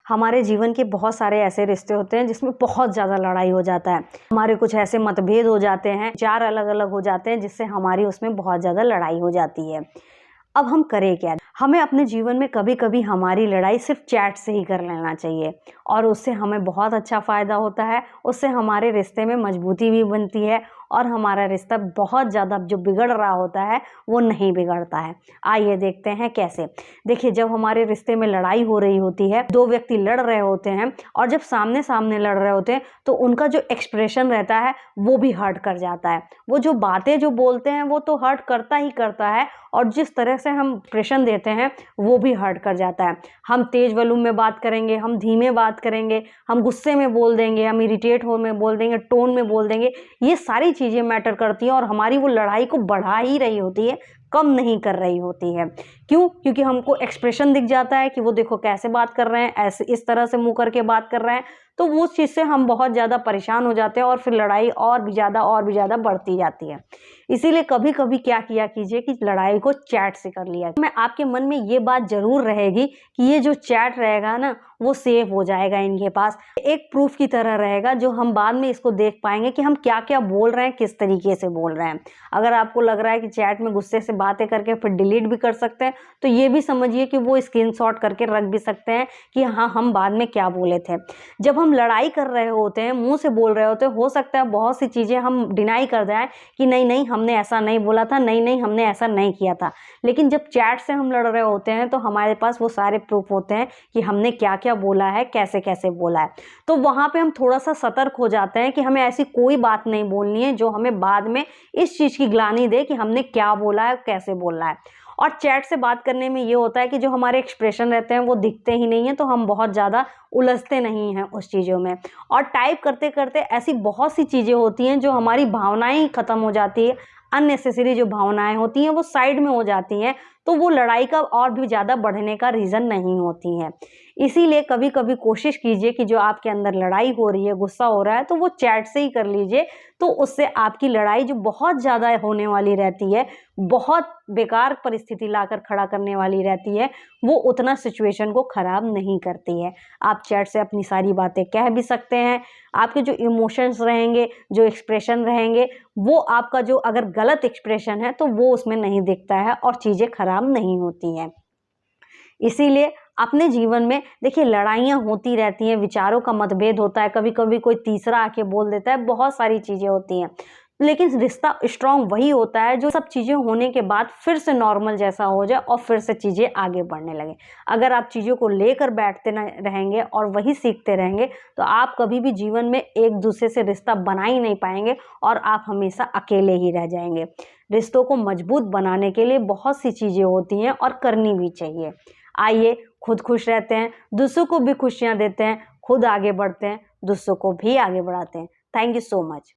हमारे जीवन के बहुत सारे ऐसे रिश्ते होते हैं जिसमें बहुत ज़्यादा लड़ाई हो जाता है। हमारे कुछ ऐसे मतभेद हो जाते हैं, विचार अलग-अलग हो जाते हैं, जिससे हमारी उसमें बहुत ज़्यादा लड़ाई हो जाती है। अब हम करें क्या? हमें अपने जीवन में कभी-कभी हमारी लड़ाई सिर्फ चैट से ही कर लेना चाहिए और उससे हमें बहुत अच्छा फ़ायदा होता है। उससे हमारे रिश्ते में मजबूती भी बनती है और हमारा रिश्ता बहुत ज़्यादा जो बिगड़ रहा होता है, वो नहीं बिगड़ता है। आइए देखते हैं कैसे। देखिए, जब हमारे रिश्ते में लड़ाई हो रही होती है, 2 व्यक्ति लड़ रहे होते हैं और जब सामने-सामने लड़ रहे होते हैं, तो उनका जो एक्सप्रेशन रहता है, वो भी हर्ट कर जाता है। वो जो बातें जो बोलते हैं, वो तो हर्ट करता ही करता है और जिस तरह से हम एक्सप्रेशन देते हैं, वो भी हर्ट कर जाता है। हम तेज़ वॉल्यूम में बात करेंगे, हम धीमे बात करेंगे, हम गुस्से में बोल देंगे, हम इरिटेट हो में बोल देंगे, टोन में बोल देंगे। ये सारी चीज़ें मैटर करती हैं और हमारी वो लड़ाई को बढ़ा ही रही होती है, कम नहीं कर रही होती है। क्यों? क्योंकि हमको एक्सप्रेशन दिख जाता है कि वो देखो कैसे बात कर रहे हैं, ऐसे इस तरह से मुँह करके बात कर रहे हैं। तो वो उस चीज़ से हम बहुत ज़्यादा परेशान हो जाते हैं और फिर लड़ाई और भी ज़्यादा बढ़ती जाती है। इसीलिए कभी-कभी क्या किया कीजिए कि लड़ाई को चैट से कर लिया। मैं आपके मन में ये बात ज़रूर रहेगी कि ये जो चैट रहेगा ना, वो सेव हो जाएगा इनके पास। एक प्रूफ़ की तरह रहेगा जो हम बाद में इसको देख पाएँगे कि हम क्या-क्या बोल रहे हैं, किस तरीके से बोल रहे हैं। अगर आपको लग रहा है कि चैट में गुस्से से बातें करके फिर डिलीट भी कर सकते हैं, तो ये भी समझिए कि वो स्क्रीनशॉट करके रख भी सकते हैं कि हाँ, हम बाद में क्या बोले थे। जब हम लड़ाई कर रहे होते हैं, मुँह से बोल रहे होते हैं, हो सकता है बहुत सी चीज़ें हम डिनाई कर जाएँ कि नहीं, हमने ऐसा नहीं बोला था, नहीं, हमने ऐसा नहीं किया था। लेकिन जब चैट से हम लड़ रहे होते हैं, तो हमारे पास वो सारे प्रूफ़ होते हैं कि हमने क्या-क्या बोला है, कैसे-कैसे बोला है। तो वहाँ पे हम थोड़ा-सा सतर्क हो जाते हैं कि हमें ऐसी कोई बात नहीं बोलनी है, जो हमें बाद में इस चीज़ की ग्लानि दे कि हमने क्या बोला है, कैसे बोला है। और चैट से बात करने में ये होता है कि जो हमारे एक्सप्रेशन रहते हैं, वो दिखते ही नहीं हैं, तो हम बहुत ज़्यादा उलझते नहीं हैं उस चीज़ों में। और टाइप करते-करते ऐसी बहुत सी चीज़ें होती हैं, जो हमारी भावनाएँ ही ख़त्म हो जाती है। अननेसेसरी जो भावनाएँ होती हैं, वो साइड में हो जाती हैं, तो वो लड़ाई का और भी ज़्यादा बढ़ने का रीज़न नहीं होती हैं। इसीलिए कभी-कभी कोशिश कीजिए कि जो आपके अंदर लड़ाई हो रही है, गुस्सा हो रहा है, तो वो चैट से ही कर लीजिए, तो उससे आपकी लड़ाई जो बहुत ज़्यादा होने वाली रहती है, बहुत बेकार परिस्थिति लाकर खड़ा करने वाली रहती है, वो उतना सिचुएशन को ख़राब नहीं करती है। आप चैट से अपनी सारी बातें कह भी सकते हैं। आपके जो इमोशंस रहेंगे, जो एक्सप्रेशन रहेंगे, वो आपका जो अगर गलत एक्सप्रेशन है, तो वो उसमें नहीं दिखता है और चीज़ें ख़राब नहीं होती हैं। इसीलिए अपने जीवन में देखिए लड़ाइयाँ होती रहती हैं, विचारों का मतभेद होता है, कभी-कभी कोई तीसरा आके बोल देता है, बहुत सारी चीज़ें होती हैं। लेकिन रिश्ता स्ट्रॉन्ग वही होता है जो सब चीज़ें होने के बाद फिर से नॉर्मल जैसा हो जाए और फिर से चीज़ें आगे बढ़ने लगें। अगर आप चीज़ों को लेकर बैठते न रहेंगे और वही सीखते रहेंगे, तो आप कभी भी जीवन में एक-दूसरे से रिश्ता बना ही नहीं पाएँगे और आप हमेशा अकेले ही रह जाएँगे। रिश्तों को मजबूत बनाने के लिए बहुत सी चीज़ें होती हैं और करनी भी चाहिए। आइए खुद खुश रहते हैं, दूसरों को भी खुशियाँ देते हैं, खुद आगे बढ़ते हैं, दूसरों को भी आगे बढ़ाते हैं। Thank you so much.